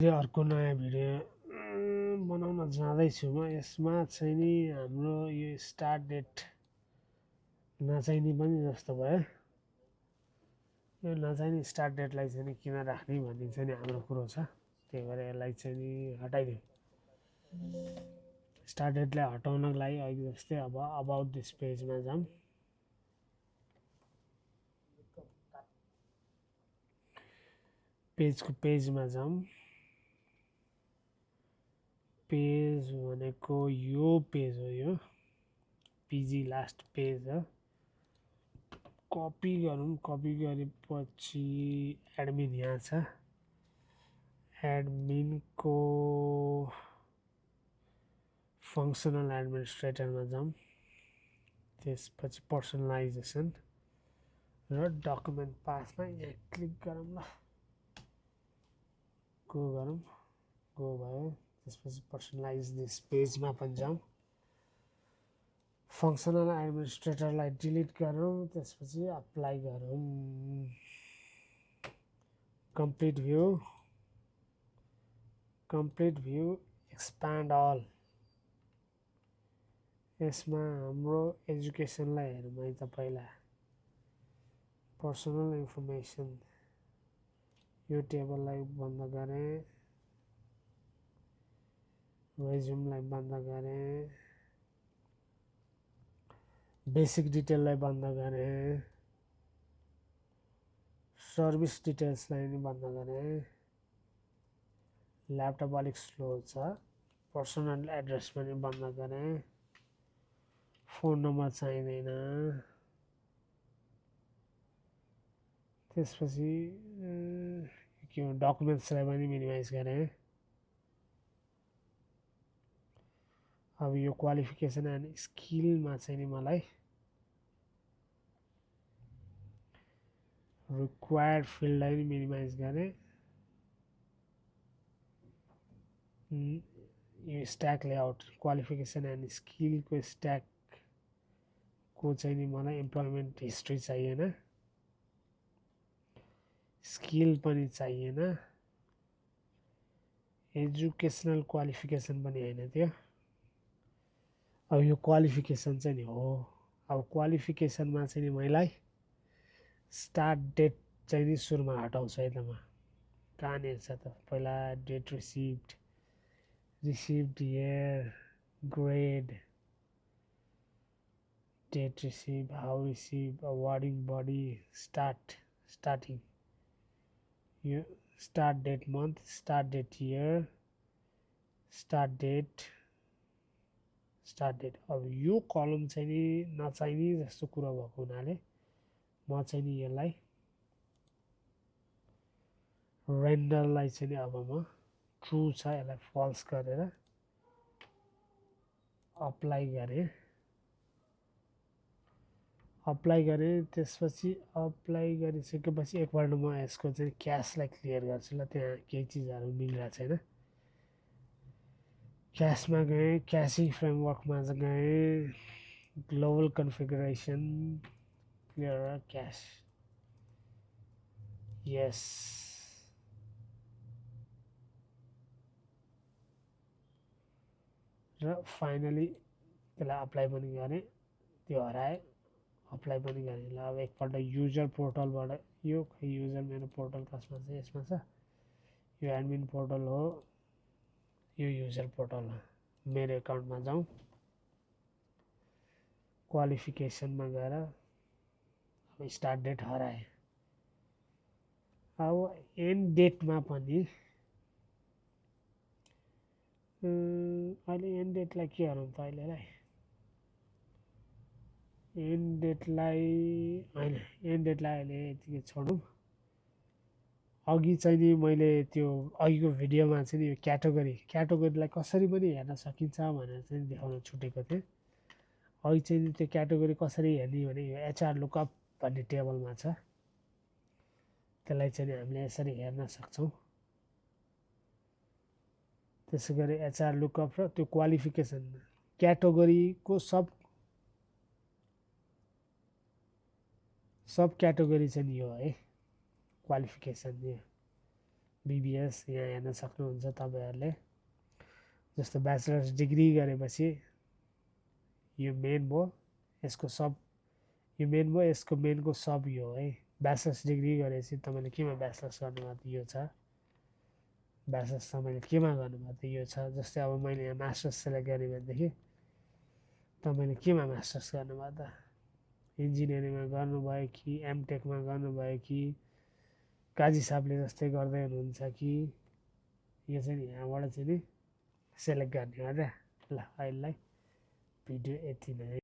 यो अर्को नयाँ भिडियो बनाउन जाँदैछु म। यसमा चाहिँ नि हाम्रो यो स्टार्ट डेट नचाहिने पनि जस्तो भयो। यो नचाहिने स्टार्ट डेटलाई चाहिँ नि किन राख्ने भन्ने चाहिँ नि हाम्रो कुरो छ। त्यही भएर यसलाई चाहिँ नि हटाइदिउँ। स्टार्ट डेटलाई हटाउनको लागि अहिले जस्तै अब अबाउट दिस पेजमा जाऊँ। पेजमा जाऊँ। पेज भनेको यो पेज हो। यो पिजी लास्ट पेज हो। कपी गरौँ। कपी गरेपछि एडमिन यहाँ छ। एडमिनको फङ्सनल एडमिनिस्ट्रेटरमा जाऊँ। त्यसपछि पर्सनलाइजेसन र डकुमेन्ट पाथमा यहाँ क्लिक गरौँ। ल गो गरौँ। गो भयो। त्यसपछि पर्सनलाइज दिस पेजमा पनि जाऊँ। फङ्सनल एडमिनिस्ट्रेटरलाई डिलिट गरौँ। त्यसपछि अप्लाई गरौँ। Complete view expand all. यसमा हाम्रो एजुकेसनलाई हेरौँ है त। पहिला पर्सनल इन्फर्मेसन यो टेबललाई बन्द गरेँ। रेज्युमलाई बन्द गरेँ। बेसिक डिटेललाई बन्द गरेँ। सर्भिस डिटेल्सलाई नि बन्द गरेँ। ल्यापटप अलिक स्लो छ। पर्सनल एड्रेस पनि बन्द गरेँ। फोन नम्बर चाहिँदैन। त्यसपछि के हो डकुमेन्ट्सलाई पनि मिनिमाइज गरेँ। अब यो क्वालिफिकेसन एन्ड स्किलमा चाहिँ नि मलाई रिक्वायर्ड फिल्डलाई पनि मिनिमाइज गरेँ। यो स्ट्याक लेआउट क्वालिफिकेसन एन्ड स्किलको स्ट्याकको चाहिँ नि मलाई इम्प्लोइमेन्ट हिस्ट्री चाहिएन। स्किल पनि चाहिएन। एजुकेसनल क्वालिफिकेसन पनि होइन त्यो। अब यो क्वालिफिकेसन चाहिँ नि हो। अब क्वालिफिकेसनमा चाहिँ नि मलाई स्टार्ट डेट चाहिँ नि सुरुमा हटाउँछु है त म। कहाँनिर छ त? पहिला date received year grade date receive how receive awarding body starting यो start date month start date year start date. अब यो कलम चाहिँ नि नचाहिने जस्तो कुरा भएको हुनाले म चाहिँ नि यसलाई रेन्डरलाई चाहिँ नि अब म ट्रु छ यसलाई फल्स गरेर अप्लाई गरेँ। त्यसपछि अप्लाई गरिसकेपछि एकपल्ट म यसको चाहिँ क्यासलाई क्लियर गर्छु। ल त्यहाँ केही चिजहरू मिलिरहेको छैन। क्यासमा गएँ। क्यासिङ फ्रेमवर्कमा गएँ। ग्लोबल कन्फिगरेसन क्लियर क्यास यस। र फाइनली त्यसलाई अप्लाई पनि गरेँ। त्यो हरायो। अप्लाई पनि गरेँ। ल अब एकपल्ट युजर पोर्टलबाट यो युजर मेरो पोर्टल कसमा छ? यसमा छ। यो एडमिन पोर्टल हो। यो युजर पोर्टल हो। मेरो एकाउन्टमा जाउँ। क्वालिफिकेसनमा गएर अब स्टार्ट डेट हरायो। अब एन्ड डेटमा पनि अहिले एन्ड डेटलाई के गरौँ त? अहिलेलाई एन्ड डेटलाई अहिले यतिकै छोडौँ। अघि चाहिँ नि मैले त्यो अघिको भिडियोमा चाहिँ नि यो क्याटेगोरीलाई कसरी पनि हेर्न सकिन्छ भनेर चाहिँ देखाउन छुटेको थिएँ। अहिले चाहिँ नि त्यो क्याटेगोरी कसरी हेर्ने भने यो एचआर लुकअप भन्ने टेबलमा छ। त्यसलाई चाहिँ नि हामीले यसरी हेर्न सक्छौँ। त्यसै गरी एचआर लुकअप र त्यो क्वालिफिकेसन क्याटेगोरीको सब क्याटेगोरी चाहिँ यो है क्वालिफिकेसन। BBS यहाँ हेर्न सक्नुहुन्छ तपाईँहरूले। जस्तो ब्याचलर्स डिग्री गरेपछि यो मेन भयो, यसको सब यो मेन भयो, यसको मेनको सब यो है। ब्याचलर्स डिग्री गरेपछि तपाईँले केमा ब्याचलर्स गर्नुभयो त यो छ, ब्याचलर्स तपाईँले केमा गर्नुभयो त यो छ। जस्तै अब मैले यहाँ मास्टर्स सेलेक्ट गरेँ भनेदेखि तपाईँले केमा मास्टर्स गर्नुभयो त, इन्जिनियरिङमा गर्नुभयो कि एमटेकमा गर्नुभयो कि काजी साहबले जस्तै गर्दै हुनुहुन्छ कि, यो चाहिँ नि यहाँबाट चाहिँ नि सेलेक्ट गर्ने हो क्या। ल अहिलेलाई भिडियो यति नै।